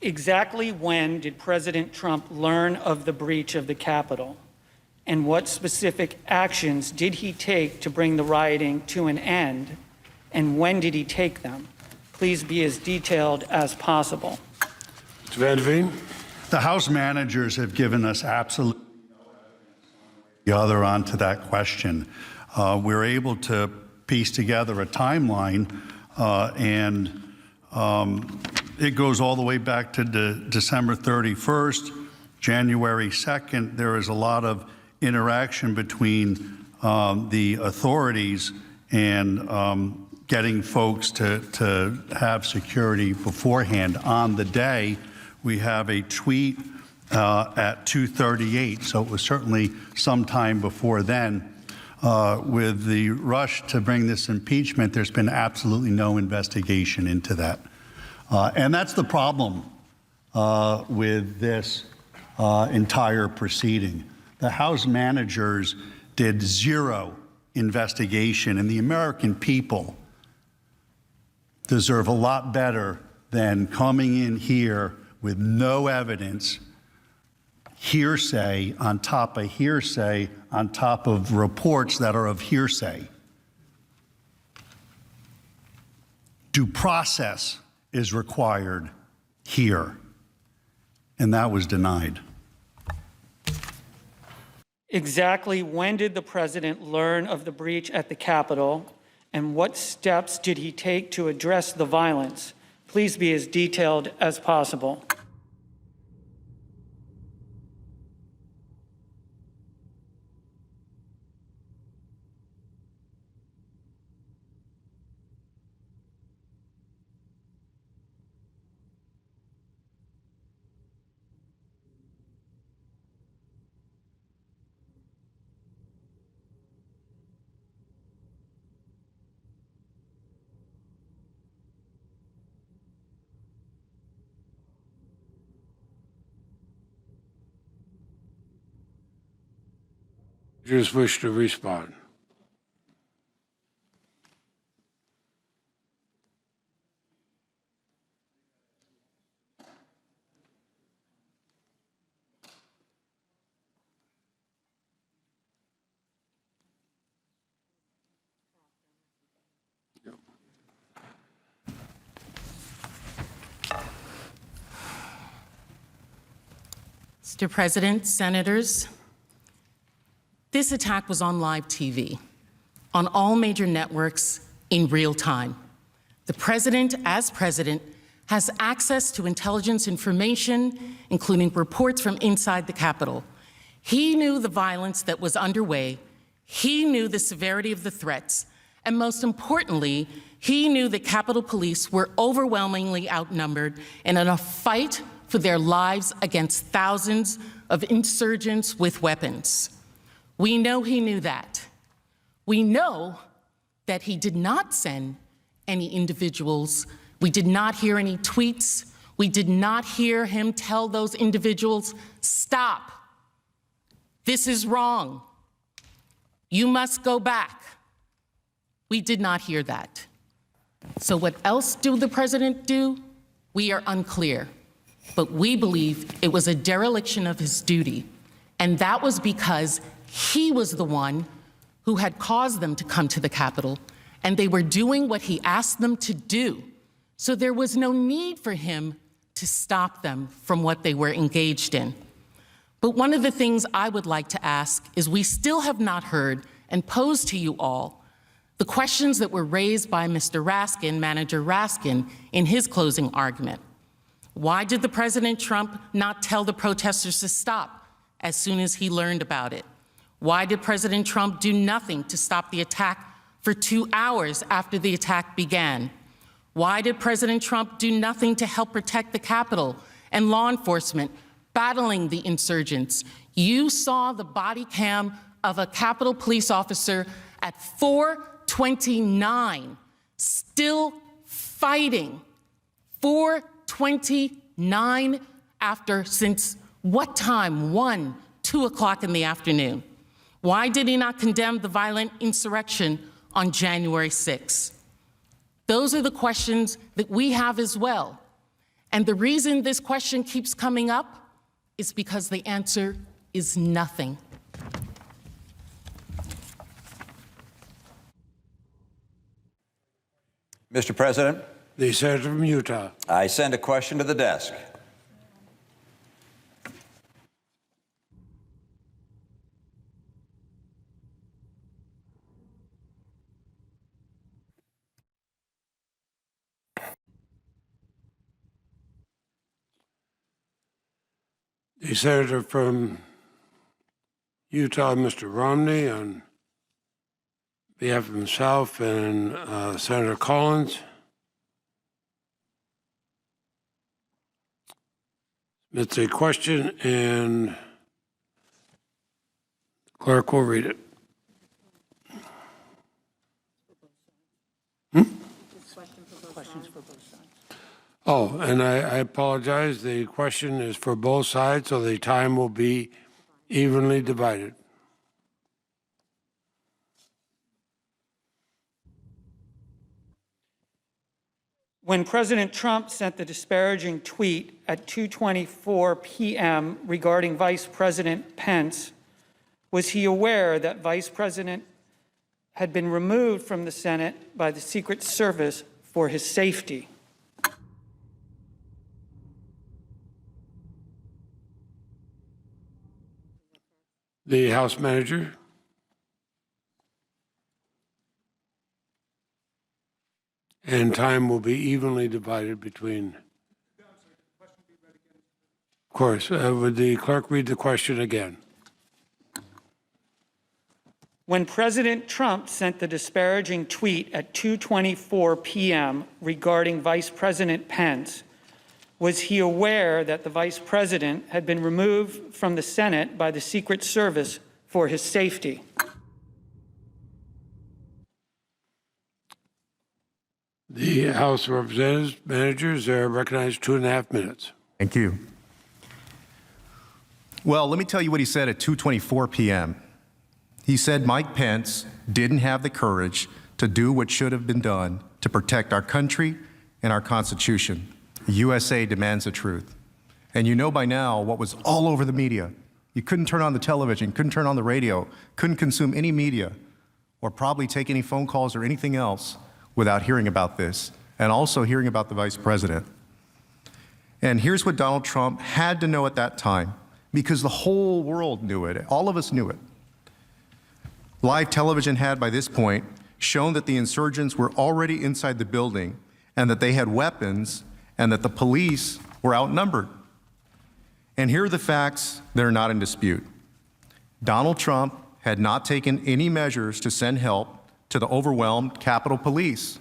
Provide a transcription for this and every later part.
Exactly when did President Trump learn of the breach of the Capitol? And what specific actions did he take to bring the rioting to an end? And when did he take them? Please be as detailed as possible. Mr. Van Veen. The House managers have given us absolutely no evidence the other onto that question. We're able to piece together a timeline, and it goes all the way back to December 31st, January 2nd. There is a lot of interaction between the authorities and getting folks to have security beforehand. On the day, we have a tweet at 2:38, so it was certainly sometime before then. With the rush to bring this impeachment, there's been absolutely no investigation into that. And that's the problem with this entire proceeding. The House managers did zero investigation, and the American people deserve a lot better than coming in here with no evidence, hearsay on top of hearsay on top of reports that are of hearsay. Due process is required here, and that was denied. Exactly when did the president learn of the breach at the Capitol, and what steps did he take to address the violence? Please be as detailed as possible. Just wish to respond. Mr. President, Senators, this attack was on live TV, on all major networks in real time. The president, as president, has access to intelligence information, including reports from inside the Capitol. He knew the violence that was underway. He knew the severity of the threats. And most importantly, he knew that Capitol Police were overwhelmingly outnumbered and in a fight for their lives against thousands of insurgents with weapons. We know he knew that. We know that he did not send any individuals. We did not hear any tweets. We did not hear him tell those individuals, stop. This is wrong. You must go back. We did not hear that. So what else did the president do? We are unclear. But we believe it was a dereliction of his duty. And that was because he was the one who had caused them to come to the Capitol, and they were doing what he asked them to do. So there was no need for him to stop them from what they were engaged in. But one of the things I would like to ask is we still have not heard and posed to you all the questions that were raised by Mr. Raskin, Manager Raskin, in his closing argument. Why did the President Trump not tell the protesters to stop as soon as he learned about it? Why did President Trump do nothing to stop the attack for 2 hours after the attack began? Why did President Trump do nothing to help protect the Capitol and law enforcement battling the insurgents? You saw the body cam of a Capitol police officer at 4:29, still fighting. 4:29 after, since what time? 1, 2 o'clock in the afternoon. Why did he not condemn the violent insurrection on January 6th? Those are the questions that we have as well. And the reason this question keeps coming up is because the answer is nothing. Mr. President, The senator from Utah. I send a question to the desk. The senator from Utah, Mr. Romney, on behalf of himself and Senator Collins. It's a question, and the clerk will read it. Oh, and I apologize. The question is for both sides, so the time will be evenly divided. When President Trump sent the disparaging tweet at 2:24 p.m. regarding Vice President Pence, was he aware that Vice President had been removed from the Senate by the Secret Service for his safety? The House Manager. And time will be evenly divided between. Of course, would the clerk read the question again? When President Trump sent the disparaging tweet at 2:24 p.m. regarding Vice President Pence, was he aware that the Vice President had been removed from the Senate by the Secret Service for his safety? The House of Representatives managers are recognized 2.5 minutes. Thank you. Well, let me tell you what he said at 2:24 p.m. He said Mike Pence didn't have the courage to do what should have been done to protect our country and our Constitution. The USA demands the truth. And you know by now what was all over the media. You couldn't turn on the television, couldn't turn on the radio, couldn't consume any media, or probably take any phone calls or anything else without hearing about this, and also hearing about the Vice President. And here's what Donald Trump had to know at that time, because the whole world knew it. All of us knew it. Live television had, by this point, shown that the insurgents were already inside the building and that they had weapons and that the police were outnumbered. And here are the facts that are not in dispute. Donald Trump had not taken any measures to send help to the overwhelmed Capitol Police.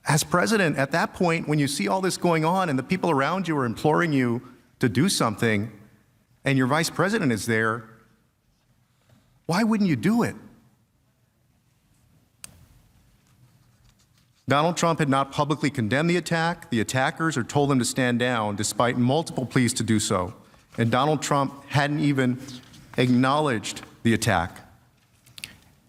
As president, at that point, when you see all this going on and the people around you are imploring you to do something, and your vice president is there, why wouldn't you do it? Donald Trump had not publicly condemned the attack, the attackers, or told them to stand down, despite multiple pleas to do so. And Donald Trump hadn't even acknowledged the attack.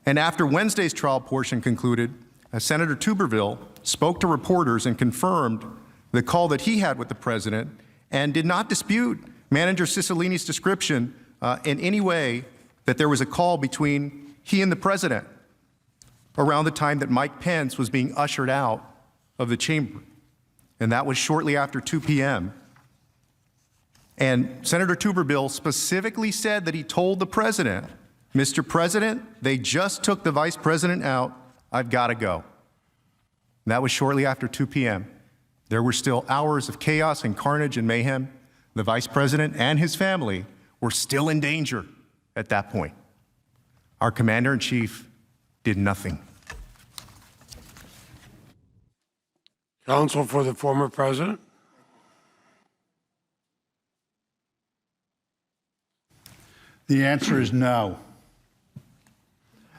And after Wednesday's trial portion concluded, Senator Tuberville spoke to reporters and confirmed the call that he had with the president and did not dispute Manager Cicilline's description in any way that there was a call between he and the president around the time that Mike Pence was being ushered out of the chamber. And that was shortly after 2 p.m. And Senator Tuberville specifically said that he told the president, Mr. President, they just took the vice president out. I've got to go. And that was shortly after 2 p.m. There were still hours of chaos and carnage and mayhem. The vice president and his family were still in danger at that point. Our commander-in-chief did nothing. Counsel for the former president. The answer is no.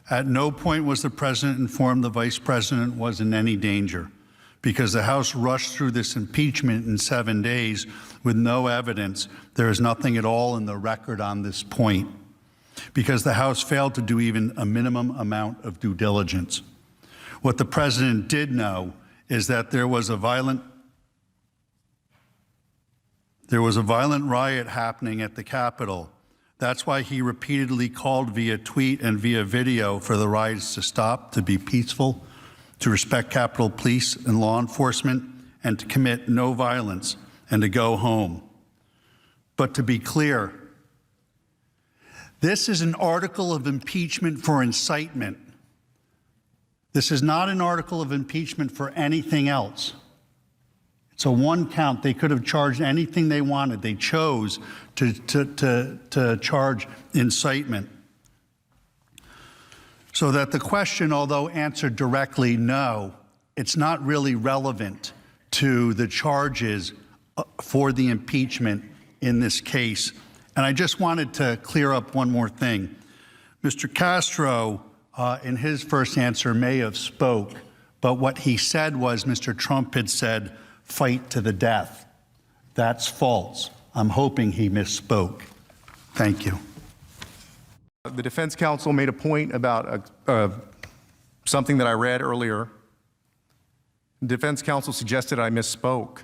At no point was the president informed the vice president was in any danger, because the House rushed through this impeachment in 7 days with no evidence. There is nothing at all in the record on this point, because the House failed to do even a minimum amount of due diligence. What the president did know is that there was a violent There was a violent riot happening at the Capitol. That's why he repeatedly called via tweet and via video for the riots to stop, to be peaceful, to respect Capitol Police and law enforcement, and to commit no violence, and to go home. But to be clear, this is an article of impeachment for incitement. This is not an article of impeachment for anything else. It's a one count. They could have charged anything they wanted. They chose to charge incitement. So that the question, although answered directly no, it's not really relevant to the charges for the impeachment in this case. And I just wanted to clear up one more thing. Mr. Castro, in his first answer, may have spoke, but what he said was Mr. Trump had said, fight to the death. That's false. I'm hoping he misspoke. Thank you. The defense counsel made a point about something that I read earlier. The defense counsel suggested I misspoke.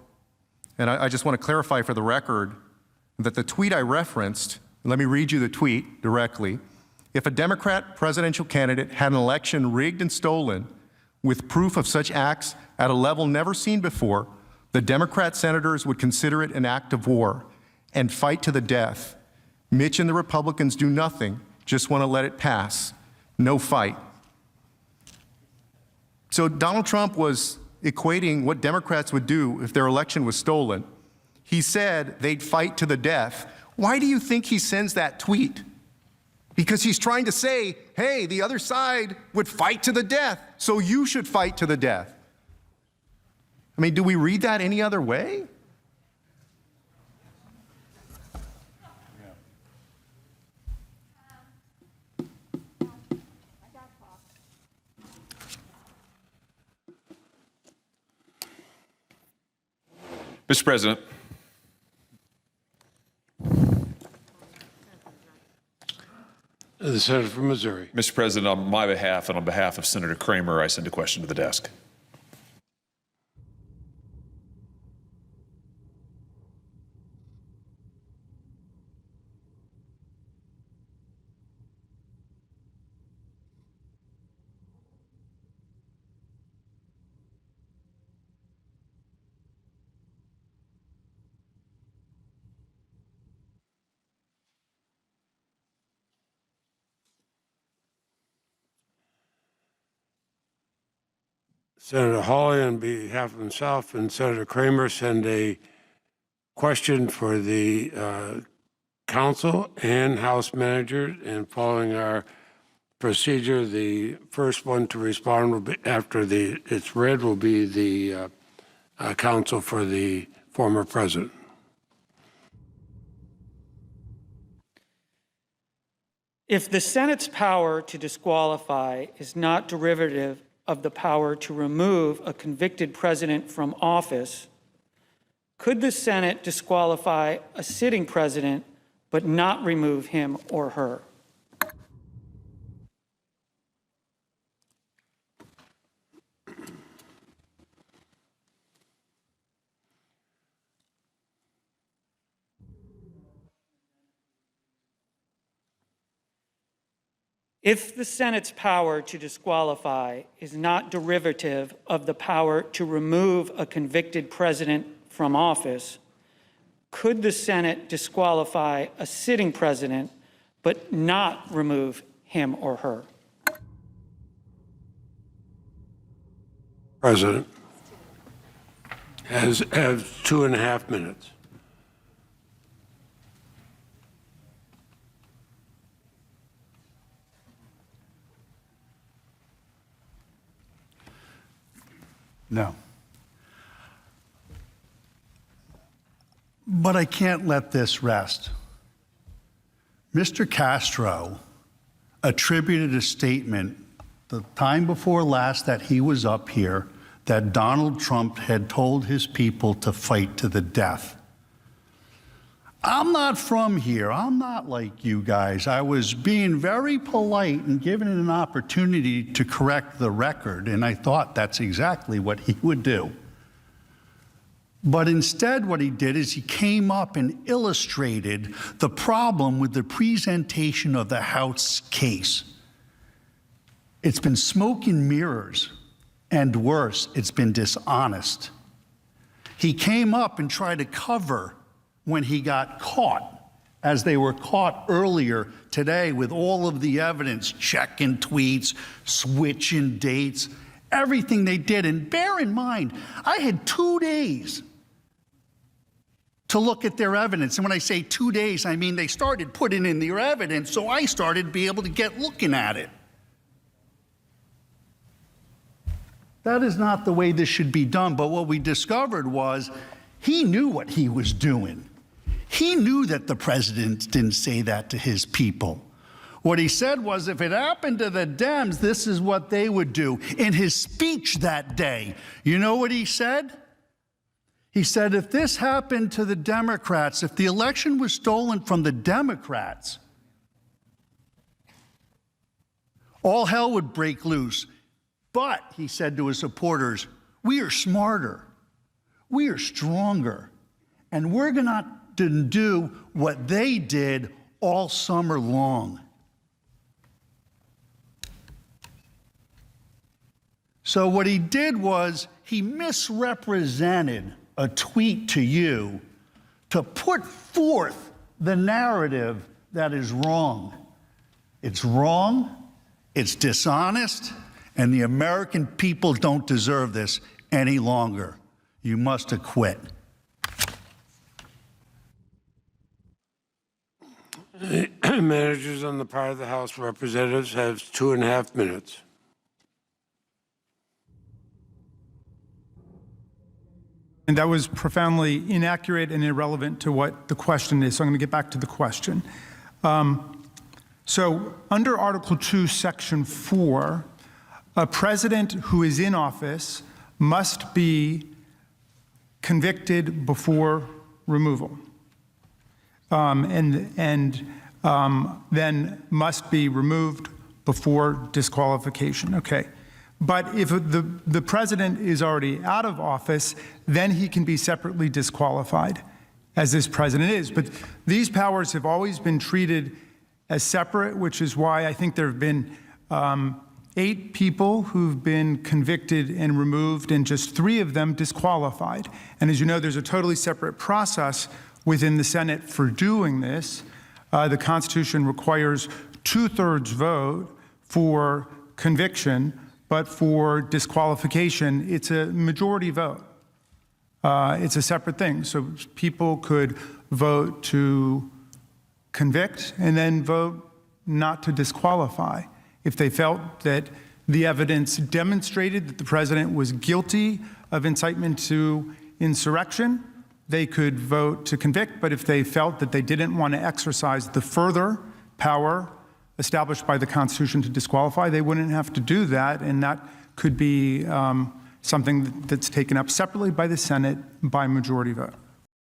And I just want to clarify for the record that the tweet I referenced, let me read you the tweet directly. If a Democrat presidential candidate had an election rigged and stolen with proof of such acts at a level never seen before, the Democrat senators would consider it an act of war and fight to the death. Mitch and the Republicans do nothing, just want to let it pass. No fight. So Donald Trump was equating what Democrats would do if their election was stolen. He said they'd fight to the death. Why do you think he sends that tweet? Because he's trying to say, hey, the other side would fight to the death, so you should fight to the death. I mean, do we read that any other way? Mr. President. The senator from Missouri. Mr. President, on my behalf and on behalf of Senator Kramer, I send a question to the desk. Senator Hawley, on behalf of himself and Senator Kramer, send a question for the council and House manager. And following our procedure, the first one to respond will be, after it's read, will be the counsel for the former president. If the Senate's power to disqualify is not derivative of the power to remove a convicted president from office, could the Senate disqualify a sitting president but not remove him or her? If the Senate's power to disqualify is not derivative of the power to remove a convicted president from office, could the Senate disqualify a sitting president but not remove him or her? President has 2.5 minutes. No. But I can't let this rest. Mr. Castro attributed a statement the time before last that he was up here that Donald Trump had told his people to fight to the death. I'm not from here. I'm not like you guys. I was being very polite and given an opportunity to correct the record, and I thought that's exactly what he would do. But instead, what he did is he came up and illustrated the problem with the presentation of the House case. It's been smoke and mirrors, and worse, it's been dishonest. He came up and tried to cover when he got caught, as they were caught earlier today with all of the evidence, checking tweets, switching dates, everything they did. And bear in mind, I had 2 days to look at their evidence. And when I say 2 days, I mean they started putting in their evidence, so I started to be able to get looking at it. That is not the way this should be done, but what we discovered was he knew what he was doing. He knew that the president didn't say that to his people. What he said was if it happened to the Dems, this is what they would do. In his speech that day, you know what he said? He said, if this happened to the Democrats, if the election was stolen from the Democrats, all hell would break loose. But, he said to his supporters, we are smarter, we are stronger, and we're going to do what they did all summer long. So what he did was he misrepresented a tweet to you to put forth the narrative that is wrong. It's wrong, it's dishonest, and the American people don't deserve this any longer. You must acquit. Managers on the part of the House of Representatives have 2.5 minutes. And that was profoundly inaccurate and irrelevant to what the question is. So I'm going to get back to the question. So under Article 2, Section 4, a president who is in office must be convicted before removal, and then must be removed before disqualification. Okay. But if the president is already out of office, then he can be separately disqualified, as this president is. But these powers have always been treated as separate, which is why I think there have been 8 people who've been convicted and removed, and just 3 of them disqualified. And as you know, there's a totally separate process within the Senate for doing this. The Constitution requires 2/3 vote for conviction, but for disqualification, it's a majority vote. It's a separate thing. So people could vote to convict and then vote not to disqualify. If they felt that the evidence demonstrated that the president was guilty of incitement to insurrection, they could vote to convict. But if they felt that they didn't want to exercise the further power established by the Constitution to disqualify, they wouldn't have to do that, and that could be something that's taken up separately by the Senate by majority vote.